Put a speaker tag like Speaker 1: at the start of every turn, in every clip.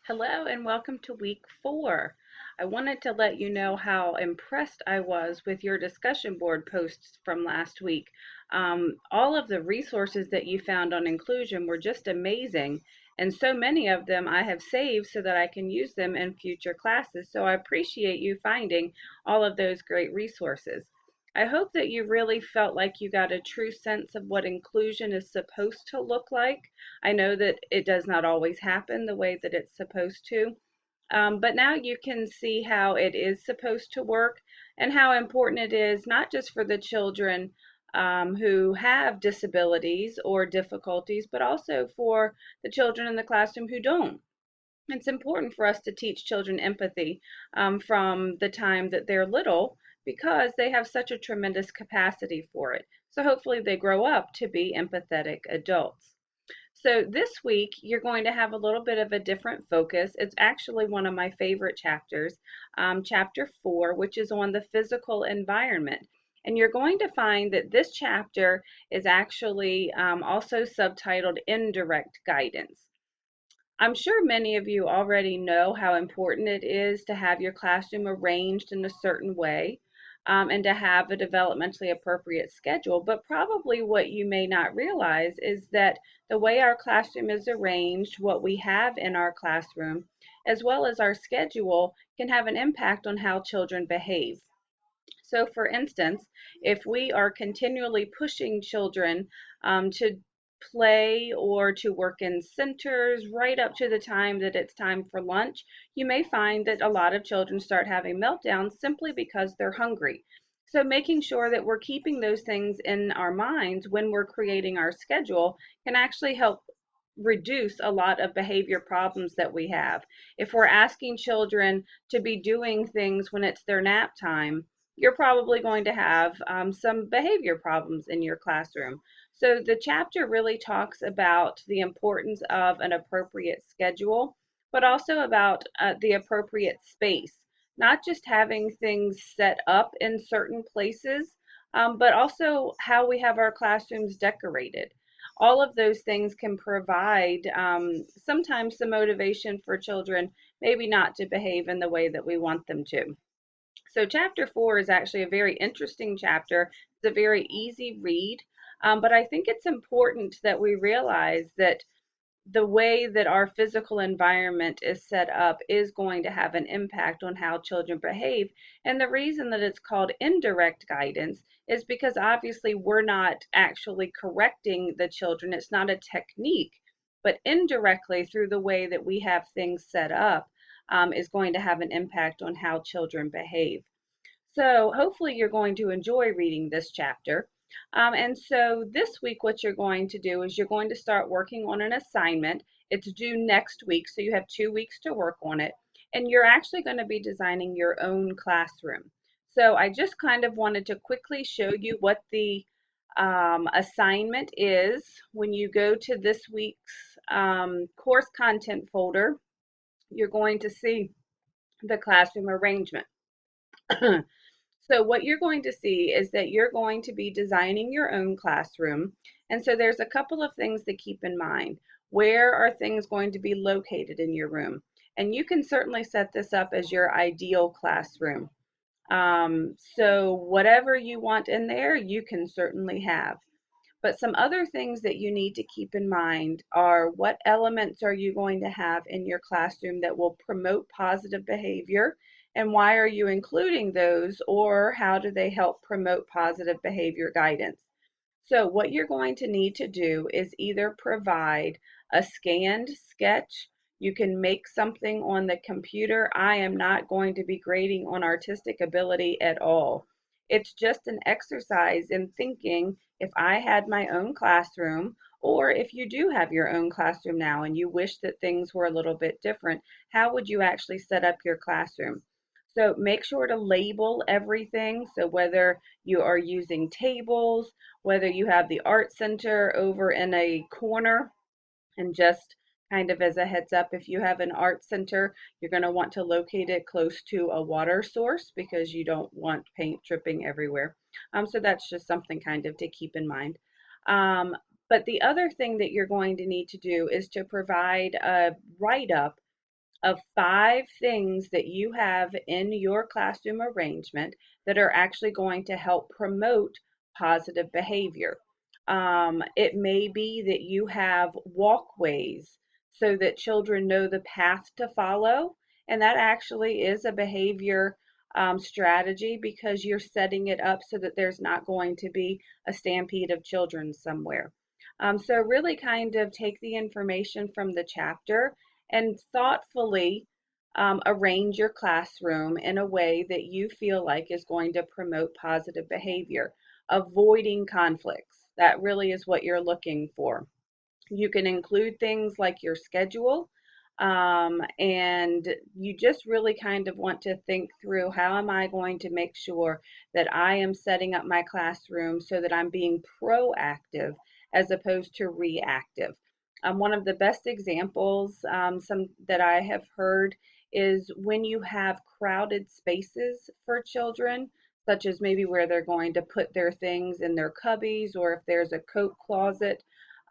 Speaker 1: Hello and welcome to week 4. I wanted to let you know how impressed I was with your discussion board posts from last week. All of the resources that you found on inclusion were just amazing, and so many of them I have saved so that I can use them in future classes. So I appreciate you finding all of those great resources. I hope that you really felt like you got a true sense of what inclusion is supposed to look like. I know that it does not always happen the way that it's supposed to, but now you can see how it is supposed to work and how important it is, not just for the children who have disabilities or difficulties, but also for the children in the classroom who don't. It's important for us to teach children empathy from the time that they're little because they have such a tremendous capacity for it. So hopefully they grow up to be empathetic adults. So this week, you're going to have a little bit of a different focus. It's actually one of my favorite chapters, chapter 4, which is on the physical environment. And you're going to find that this chapter is actually also subtitled Indirect Guidance. I'm sure many of you already know how important it is to have your classroom arranged in a certain way and to have a developmentally appropriate schedule. But probably what you may not realize is that the way our classroom is arranged, what we have in our classroom, as well as our schedule, can have an impact on how children behave. So, for instance, if we are continually pushing children to play or to work in centers right up to the time that it's time for lunch, you may find that a lot of children start having meltdowns simply because they're hungry. So, making sure that we're keeping those things in our minds when we're creating our schedule can actually help reduce a lot of behavior problems that we have. If we're asking children to be doing things when it's their nap time, you're probably going to have some behavior problems in your classroom. So the chapter really talks about the importance of an appropriate schedule, but also about the appropriate space, not just having things set up in certain places, but also how we have our classrooms decorated. All of those things can provide sometimes some motivation for children, maybe not to behave in the way that we want them to. So chapter 4 is actually a very interesting chapter. It's a very easy read, but I think it's important that we realize that the way that our physical environment is set up is going to have an impact on how children behave. And the reason that it's called indirect guidance is because obviously we're not actually correcting the children. It's not a technique, but indirectly through the way that we have things set up is going to have an impact on how children behave. So hopefully you're going to enjoy reading this chapter. And so this week, what you're going to do is you're going to start working on an assignment. It's due next week, so you have 2 weeks to work on it. And you're actually going to be designing your own classroom. So I just kind of wanted to quickly show you what the assignment is. When you go to this week's course content folder, you're going to see the classroom arrangement. So what you're going to see is that you're going to be designing your own classroom. And so there's a couple of things to keep in mind. Where are things going to be located in your room? And you can certainly set this up as your ideal classroom. So whatever you want in there, you can certainly have. But some other things that you need to keep in mind are what elements are you going to have in your classroom that will promote positive behavior, and why are you including those, or how do they help promote positive behavior guidance? So what you're going to need to do is either provide a scanned sketch. You can make something on the computer. I am not going to be grading on artistic ability at all. It's just an exercise in thinking, if I had my own classroom, or if you do have your own classroom now and you wish that things were a little bit different, how would you actually set up your classroom? So make sure to label everything. So whether you are using tables, whether you have the art center over in a corner, and just kind of as a heads up, if you have an art center, you're going to want to locate it close to a water source because you don't want paint dripping everywhere. So that's just something kind of to keep in mind. But the other thing that you're going to need to do is to provide a write-up of 5 things that you have in your classroom arrangement that are actually going to help promote positive behavior. It may be that you have walkways so that children know the path to follow, and that actually is a behavior strategy because you're setting it up so that there's not going to be a stampede of children somewhere. So really kind of take the information from the chapter and thoughtfully arrange your classroom in a way that you feel like is going to promote positive behavior, avoiding conflicts. That really is what you're looking for. You can include things like your schedule, and you just really kind of want to think through how am I going to make sure that I am setting up my classroom so that I'm being proactive as opposed to reactive. One of the best examples, some that I have heard, is when you have crowded spaces for children, such as maybe where they're going to put their things in their cubbies or if there's a coat closet.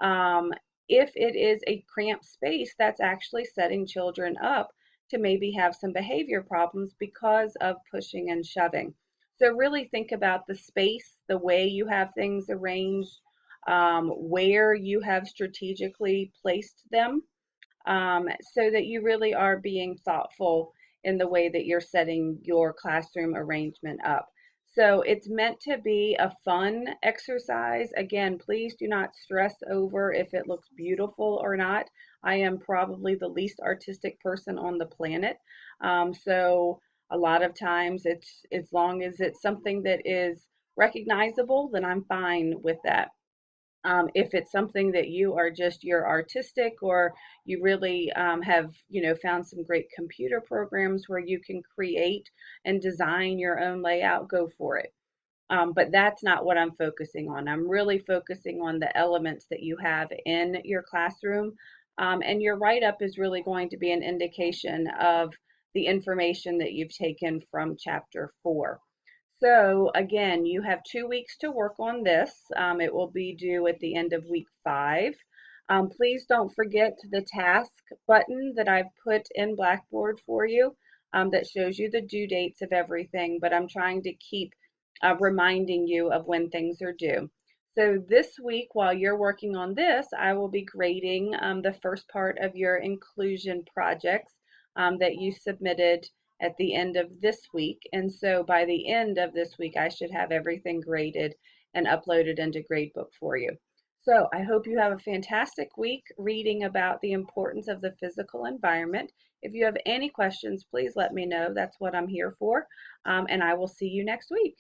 Speaker 1: Um, if it is a cramped space, that's actually setting children up to maybe have some behavior problems because of pushing and shoving. So really think about the space, the way you have things arranged, where you have strategically placed them, so that you really are being thoughtful in the way that you're setting your classroom arrangement up. So it's meant to be a fun exercise. Again, please do not stress over if it looks beautiful or not. I am probably the least artistic person on the planet. So a lot of times it's as long as it's something that is recognizable, then I'm fine with that. If it's something that you are just you're artistic or you really have found some great computer programs where you can create and design your own layout, go for it. But that's not what I'm focusing on. I'm really focusing on the elements that you have in your classroom. And your write-up is really going to be an indication of the information that you've taken from chapter 4. So again, you have 2 weeks to work on this. It will be due at the end of week 5. Please don't forget the task button that I've put in Blackboard for you, that shows you the due dates of everything, but I'm trying to keep reminding you of when things are due. So this week, while you're working on this, I will be grading the first part of your inclusion projects that you submitted at the end of this week. And so by the end of this week, I should have everything graded and uploaded into Gradebook for you. So I hope you have a fantastic week reading about the importance of the physical environment. If you have any questions, please let me know. That's what I'm here for. And I will see you next week.